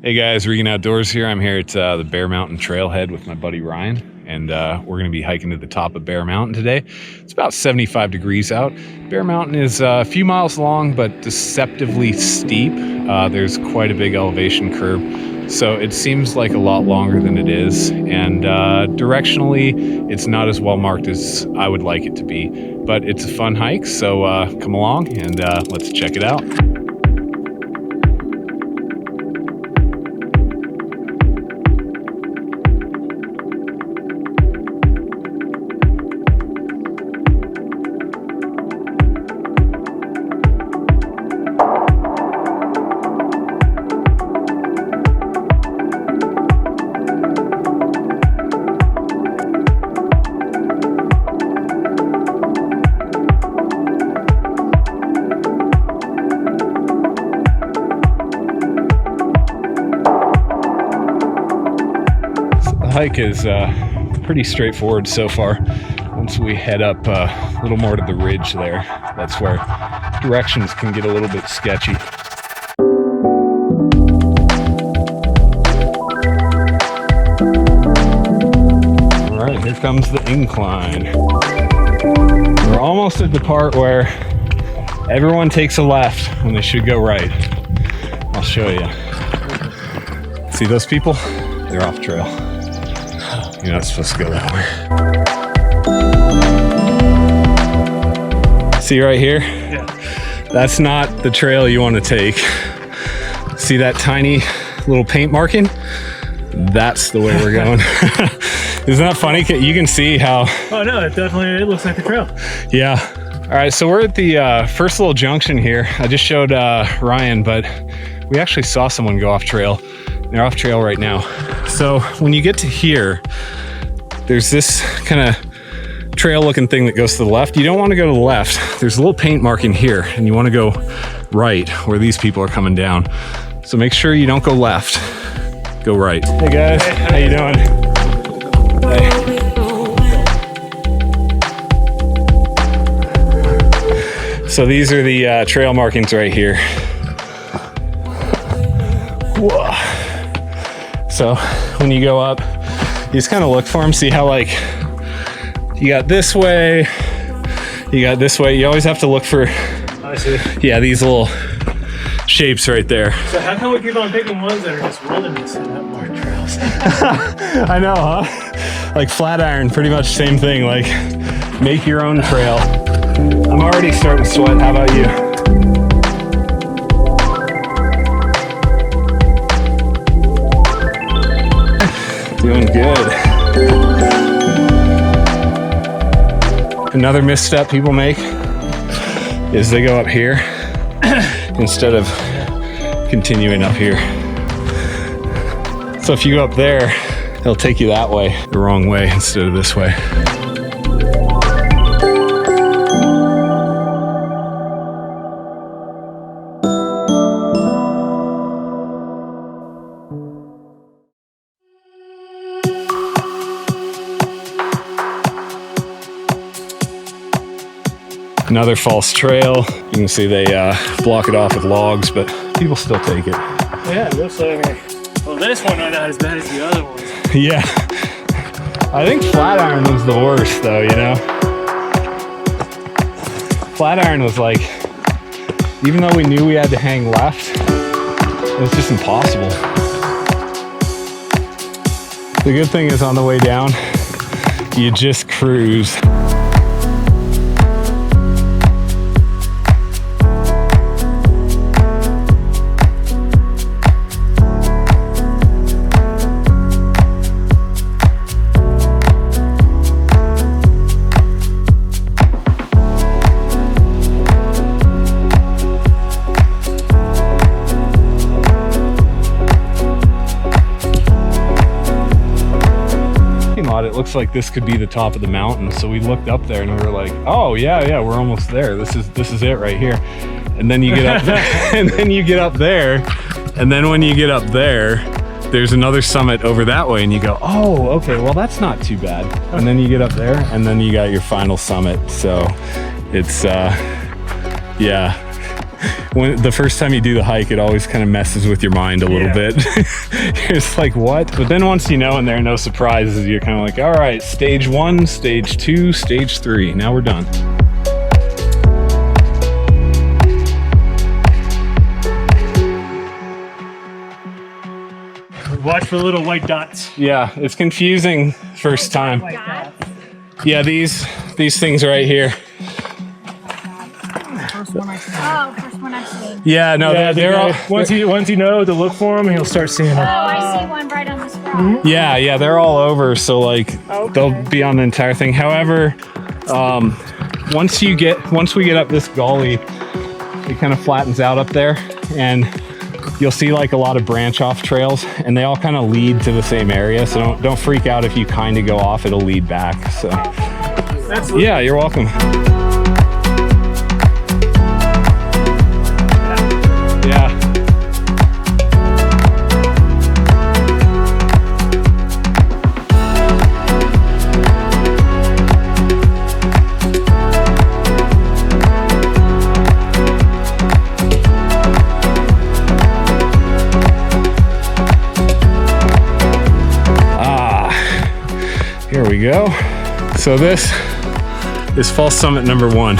Hey guys, Regan Outdoors here. I'm here at the Bear Mountain Trailhead with my buddy Ryan, and we're going to be hiking to the top of Bear Mountain today. It's about 75 degrees out. Bear Mountain is a few miles long, but deceptively steep. There's quite a big elevation curve, so it seems like a lot longer than it is, and directionally, it's not as well marked as I would like it to be, but it's a fun hike, so come along and let's check it out. Hike is pretty straightforward so far. Once we head up a little more to the ridge there, that's where directions can get a little bit sketchy. All right, here comes the incline. We're almost at the part where everyone takes a left when they should go right. I'll show you. See those people? They're off trail. You're not supposed to go that way. See right here? Yeah. That's not the trail you want to take. See that tiny little paint marking? That's the way we're going. Isn't that funny? You can see how... Oh no, it looks like the trail. Yeah. All right, so we're at the first little junction here. I just showed Ryan, but we actually saw someone go off trail. They're off trail right now. So when you get to here, there's this kind of trail looking thing that goes to the left. You don't want to go to the left. There's a little paint marking here, and you want to go right where these people are coming down. So make sure you don't go left. Go right. Hey guys, how you doing? Hey. So these are the trail markings right here. Whoa. So when you go up, you just kind of look for them, see how like you got this way, you got this way. You always have to look for, I see. Yeah, these little shapes right there. So how come we keep on picking ones that are just wilderness and not more trails? I know, huh? Like Flatiron, pretty much same thing. Like make your own trail. I'm already starting to sweat. How about you? Doing good. Another misstep people make is they go up here instead of continuing up here. So if you go up there, it'll take you that way, the wrong way instead of this way. Another false trail. You can see they block it off with logs, but people still take it. Yeah, it looks like, well, this one not as bad as the other ones. Yeah. I think Flatiron was the worst though, you know? Flatiron was like, even though we knew we had to hang left, it was just impossible. The good thing is on the way down, you just cruise. It looks like this could be the top of the mountain, so we looked up there and we were like, oh yeah, we're almost there. This is it right here. And then you get up there, and then you get up there, and then when you get up there, there's another summit over that way, and you go, oh, okay, well that's not too bad. And then you get up there, and then you got your final summit. So it's yeah, when the first time you do the hike, it always kind of messes with your mind a little bit. You're just like, what? But then once you know and there are no surprises, you're kind of like, all right, stage 1, stage 2, stage 3. Now we're done. Watch for little white dots. Yeah, it's confusing first time. White dots. Yeah, these things right here. First one I've seen. Yeah, no, they're all. Once you know to look for them, you'll start seeing them. Oh, I see one right on the spot. Yeah, they're all over. So like, they'll be on the entire thing. However, once we get up this gully, it kind of flattens out up there, and you'll see like a lot of branch off trails, and they all kind of lead to the same area. So don't freak out if you kind of go off; it'll lead back. So yeah, you're welcome. Yeah. Here we go. So this is false summit number 1.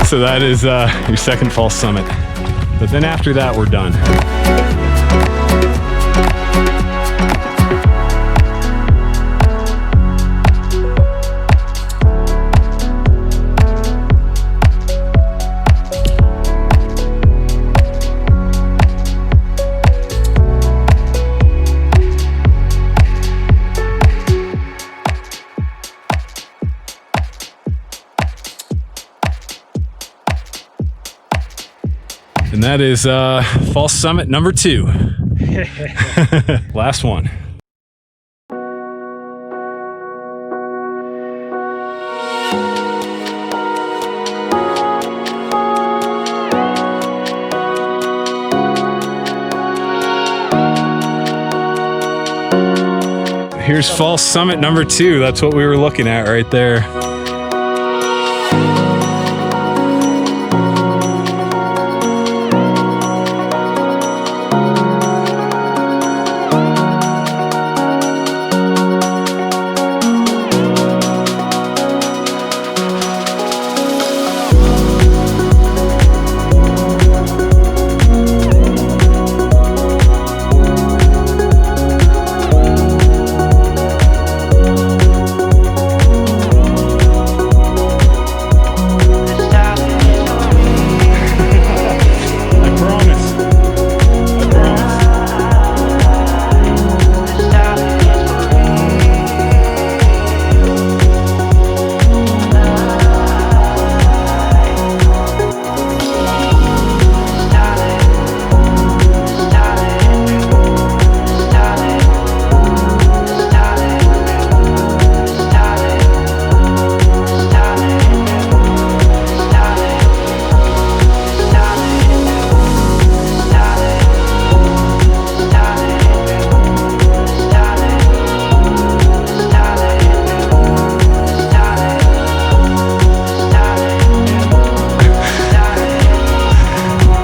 So that is your second false summit. But then after that, we're done. And that is false summit number 2. Last one. Here's false summit number 2. That's what we were looking at right there.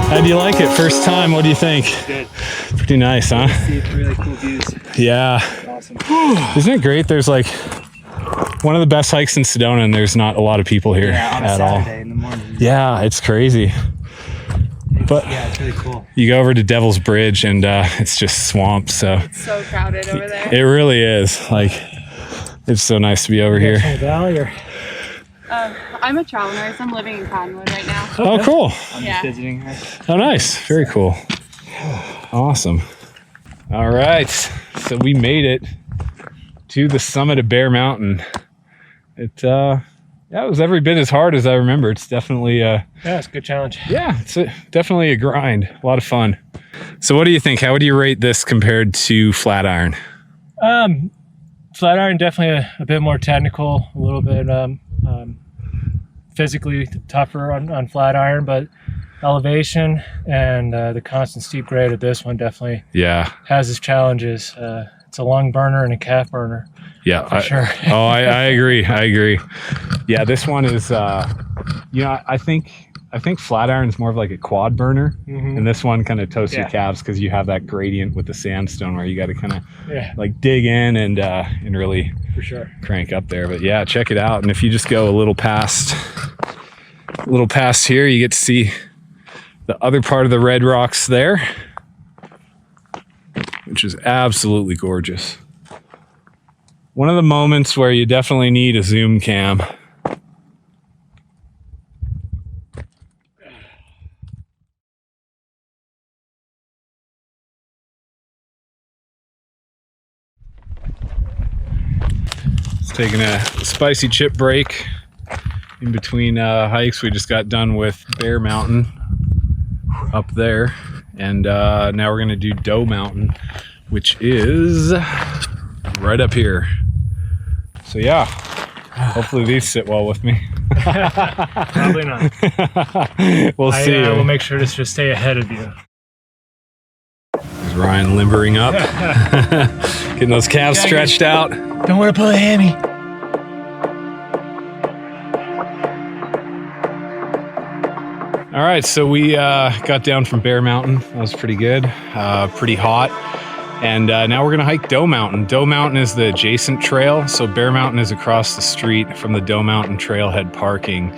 How do you like it? First time, what do you think? Good. Pretty nice, huh? See really cool views. Yeah. Awesome. Isn't it great? There's like one of the best hikes in Sedona, and there's not a lot of people here Yeah, on a at Saturday all. in the morning. Yeah, it's crazy. But yeah, it's really cool. you go over to Devil's Bridge, and it's just swamp. So It's so crowded over there. it really is. Like, it's so nice to be over here. Valley or I'm a travel nurse. I'm living in Cottonwood right now. Oh, cool. I'm Yeah. just visiting her. Oh, nice. Very cool. Awesome. All right. So we made it to the summit of Bear Mountain. It was every bit as hard as I remember. It's definitely Yeah, it's a good challenge. it's definitely a grind. A lot of fun. So what do you think? How would you rate this compared to Flatiron? Flatiron definitely a bit more technical, a little bit physically tougher on Flatiron, but elevation and the constant steep grade of this one definitely has its challenges. It's a lung burner and a calf burner. Yeah, for sure. I agree. Yeah, this one is, I think Flatiron is more of like a quad burner, and this one kind of toasts your calves because you have that gradient with the sandstone where you got to kind of like dig in and really for sure crank up there. But yeah, check it out. And if you just go a little past here, you get to see the other part of the red rocks there, which is absolutely gorgeous. One of the moments where you definitely need a zoom cam. Taking a spicy chip break in between hikes. We just got done with Bear Mountain up there, and now we're gonna do Doe Mountain, which is right up here. So yeah, hopefully these sit well with me. Probably not. We'll see. I will make sure to just stay ahead of you. There's Ryan limbering up, getting those calves stretched out. Don't want to pull a hammy. All right, so we got down from Bear Mountain. That was pretty good, pretty hot. And now we're gonna hike Doe Mountain. Doe Mountain is the adjacent trail. So Bear Mountain is across the street from the Doe Mountain trailhead parking.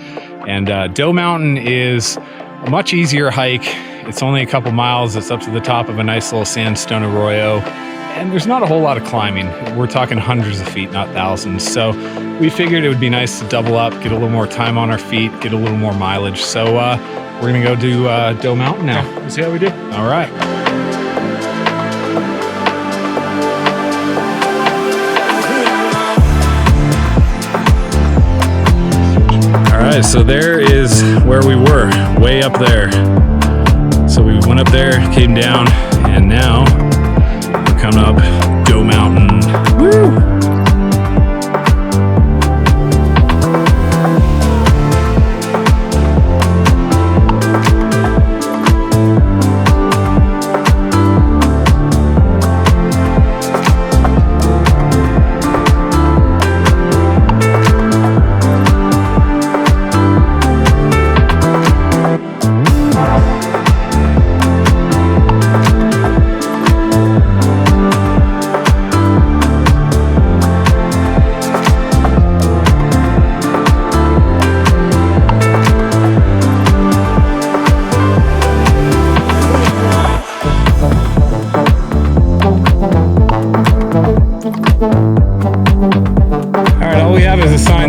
And Doe Mountain is a much easier hike. It's only a couple miles. It's up to the top of a nice little sandstone arroyo. And there's not a whole lot of climbing. We're talking hundreds of feet, not thousands. So we figured it would be nice to double up, get a little more time on our feet, get a little more mileage. So we're gonna go do Doe Mountain now. Let's see how we do. All right. All right, so there is where we were, way up there. So we went up there, came down, and now we're coming up Doe Mountain. Woo!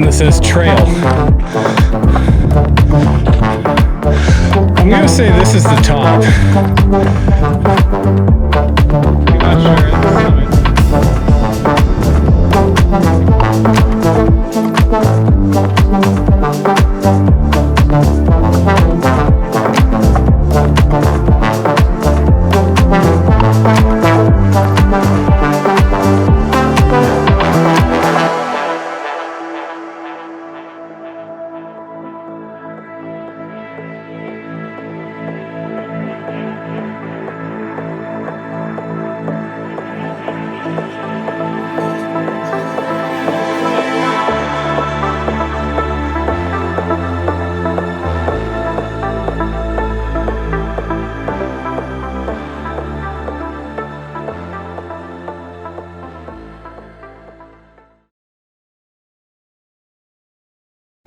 That says trail. I'm gonna say this is the top. I'm not sure it's the summit.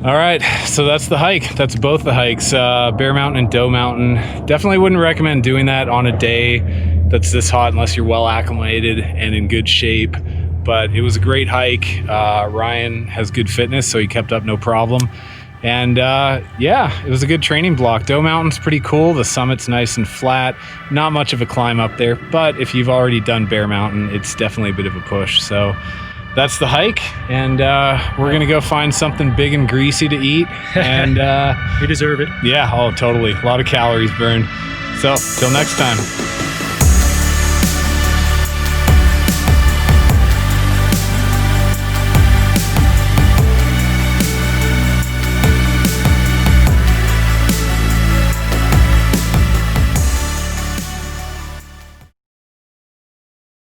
All right, so that's the hike. That's both the hikes, Bear Mountain and Doe Mountain. Definitely wouldn't recommend doing that on a day that's this hot unless you're well acclimated and in good shape. But it was a great hike. Ryan has good fitness, so he kept up no problem. And yeah, it was a good training block. Doe Mountain's pretty cool. The summit's nice and flat. Not much of a climb up there, but if you've already done Bear Mountain, it's definitely a bit of a push. So that's the hike, and we're gonna go find something big and greasy to eat, and you deserve it. Yeah, oh totally, a lot of calories burned. So till next time.